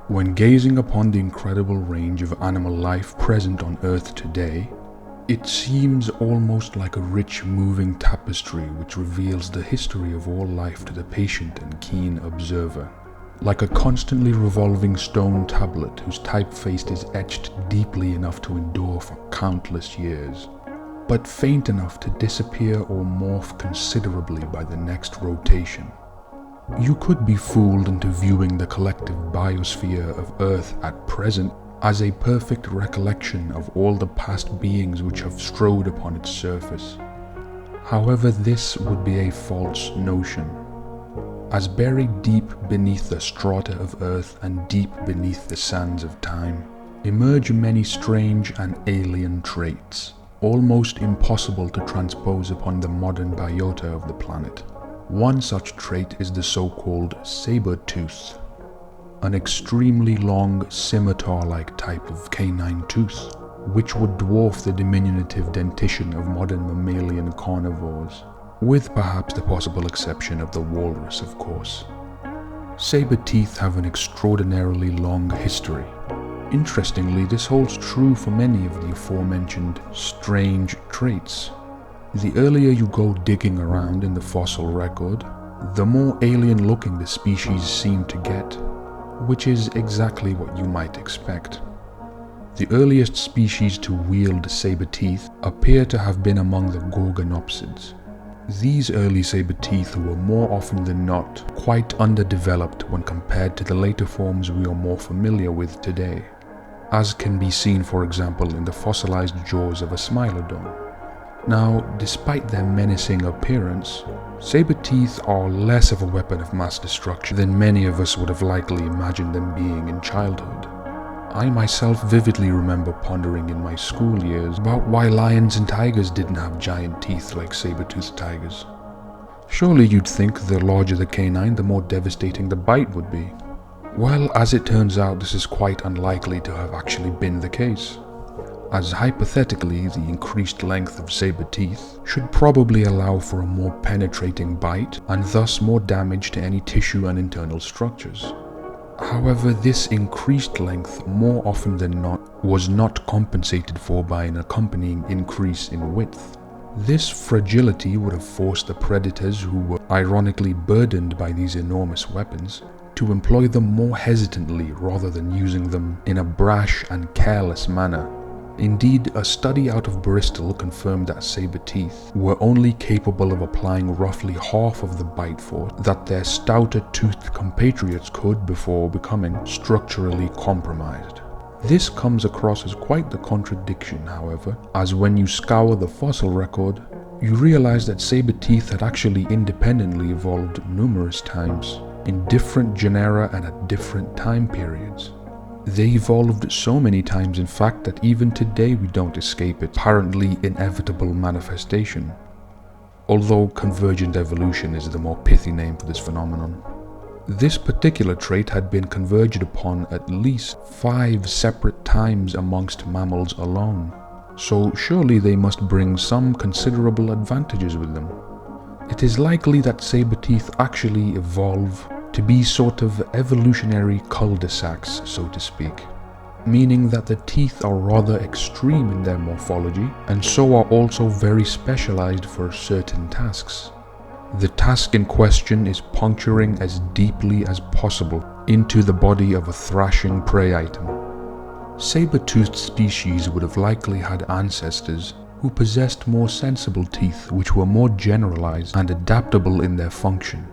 When gazing upon the incredible range of animal life present on Earth today, it seems almost like a rich moving tapestry which reveals the history of all life to the patient and keen observer. Like a constantly revolving stone tablet whose typeface is etched deeply enough to endure for countless years, but faint enough to disappear or morph considerably by the next rotation. You could be fooled into viewing the collective biosphere of Earth at present as a perfect recollection of all the past beings which have strode upon its surface. However, this would be a false notion, as buried deep beneath the strata of Earth and deep beneath the sands of time emerge many strange and alien traits, almost impossible to transpose upon the modern biota of the planet. One such trait is the so-called saber tooth, an extremely long scimitar-like type of canine tooth, which would dwarf the diminutive dentition of modern mammalian carnivores, with perhaps the possible exception of the walrus, of course. Saber teeth have an extraordinarily long history. Interestingly, this holds true for many of the aforementioned strange traits. The earlier you go digging around in the fossil record, the more alien looking the species seem to get, which is exactly what you might expect. The earliest species to wield saber teeth appear to have been among the Gorgonopsids. These early saber teeth were more often than not quite underdeveloped when compared to the later forms we are more familiar with today, as can be seen, for example, in the fossilized jaws of a Smilodon. Now, despite their menacing appearance, saber teeth are less of a weapon of mass destruction than many of us would have likely imagined them being in childhood. I myself vividly remember pondering in my school years about why lions and tigers didn't have giant teeth like saber-toothed tigers. Surely you'd think the larger the canine, the more devastating the bite would be. Well, as it turns out, this is quite unlikely to have actually been the case, as hypothetically the increased length of saber teeth should probably allow for a more penetrating bite and thus more damage to any tissue and internal structures. However, this increased length more often than not was not compensated for by an accompanying increase in width. This fragility would have forced the predators, who were ironically burdened by these enormous weapons, to employ them more hesitantly rather than using them in a brash and careless manner. Indeed, a study out of Bristol confirmed that saber teeth were only capable of applying roughly half of the bite force that their stouter toothed compatriots could before becoming structurally compromised. This comes across as quite the contradiction, however, as when you scour the fossil record, you realize that saber teeth had actually independently evolved numerous times, in different genera and at different time periods. They evolved so many times, in fact, that even today we don't escape its apparently inevitable manifestation, although convergent evolution is the more pithy name for this phenomenon. This particular trait had been converged upon at least 5 separate times amongst mammals alone, so surely they must bring some considerable advantages with them. It is likely that saber teeth actually evolve to be sort of evolutionary cul-de-sacs, so to speak, meaning that the teeth are rather extreme in their morphology and so are also very specialized for certain tasks. The task in question is puncturing as deeply as possible into the body of a thrashing prey item. Saber-toothed species would have likely had ancestors who possessed more sensible teeth which were more generalized and adaptable in their function.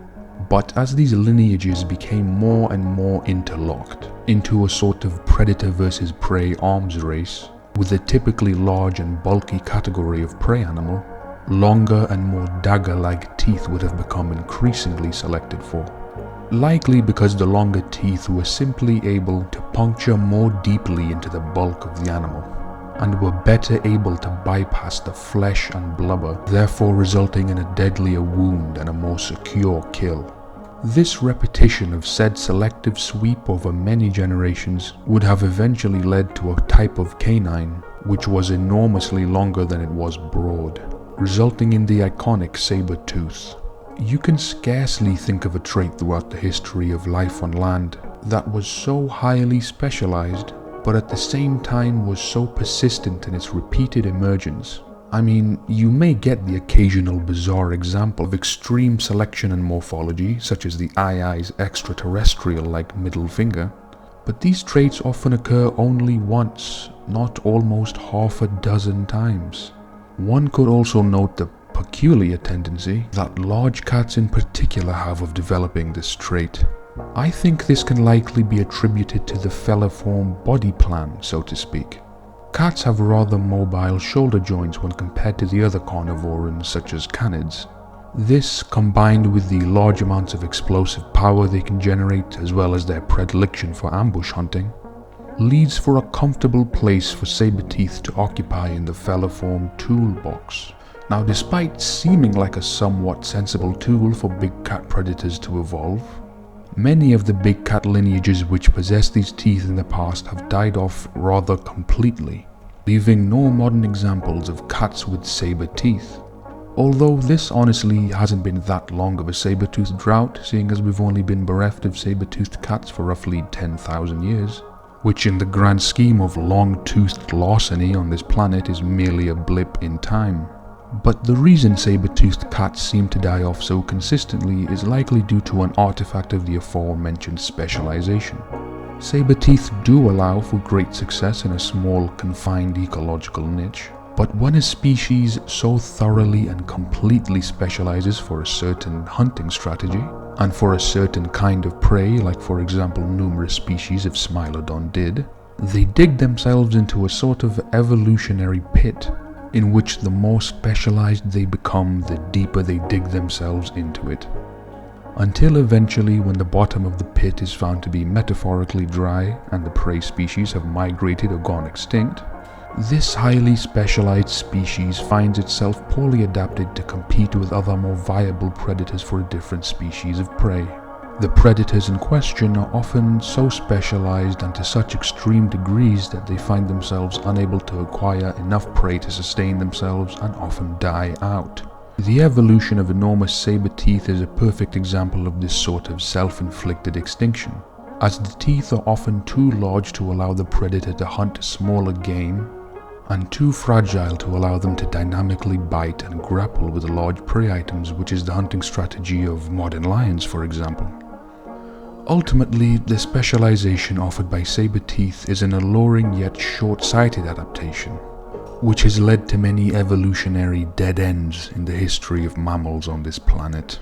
But as these lineages became more and more interlocked into a sort of predator versus prey arms race, with a typically large and bulky category of prey animal, longer and more dagger-like teeth would have become increasingly selected for. Likely because the longer teeth were simply able to puncture more deeply into the bulk of the animal, and were better able to bypass the flesh and blubber, therefore resulting in a deadlier wound and a more secure kill. This repetition of said selective sweep over many generations would have eventually led to a type of canine which was enormously longer than it was broad, resulting in the iconic saber tooth. You can scarcely think of a trait throughout the history of life on land that was so highly specialized, but at the same time was so persistent in its repeated emergence. I mean, you may get the occasional bizarre example of extreme selection and morphology, such as the Ai's extraterrestrial-like middle finger, but these traits often occur only once, not almost half a dozen times. One could also note the peculiar tendency that large cats in particular have of developing this trait. I think this can likely be attributed to the feliform body plan, so to speak. Cats have rather mobile shoulder joints when compared to the other carnivorans such as canids. This, combined with the large amounts of explosive power they can generate as well as their predilection for ambush hunting, leads for a comfortable place for saber-teeth to occupy in the feliform toolbox. Now, despite seeming like a somewhat sensible tool for big cat predators to evolve, many of the big cat lineages which possessed these teeth in the past have died off rather completely, leaving no modern examples of cats with saber teeth. Although this honestly hasn't been that long of a saber-toothed drought, seeing as we've only been bereft of saber-toothed cats for roughly 10,000 years, which in the grand scheme of long-toothed larceny on this planet is merely a blip in time. But the reason saber-toothed cats seem to die off so consistently is likely due to an artifact of the aforementioned specialization. Saber-teeth do allow for great success in a small, confined ecological niche, but when a species so thoroughly and completely specializes for a certain hunting strategy, and for a certain kind of prey, like for example numerous species of Smilodon did, they dig themselves into a sort of evolutionary pit, in which the more specialized they become, the deeper they dig themselves into it. Until eventually, when the bottom of the pit is found to be metaphorically dry and the prey species have migrated or gone extinct, this highly specialized species finds itself poorly adapted to compete with other more viable predators for a different species of prey. The predators in question are often so specialized and to such extreme degrees that they find themselves unable to acquire enough prey to sustain themselves and often die out. The evolution of enormous saber teeth is a perfect example of this sort of self-inflicted extinction, as the teeth are often too large to allow the predator to hunt smaller game, and too fragile to allow them to dynamically bite and grapple with large prey items, which is the hunting strategy of modern lions, for example. Ultimately, the specialization offered by saber-teeth is an alluring yet short-sighted adaptation, which has led to many evolutionary dead ends in the history of mammals on this planet.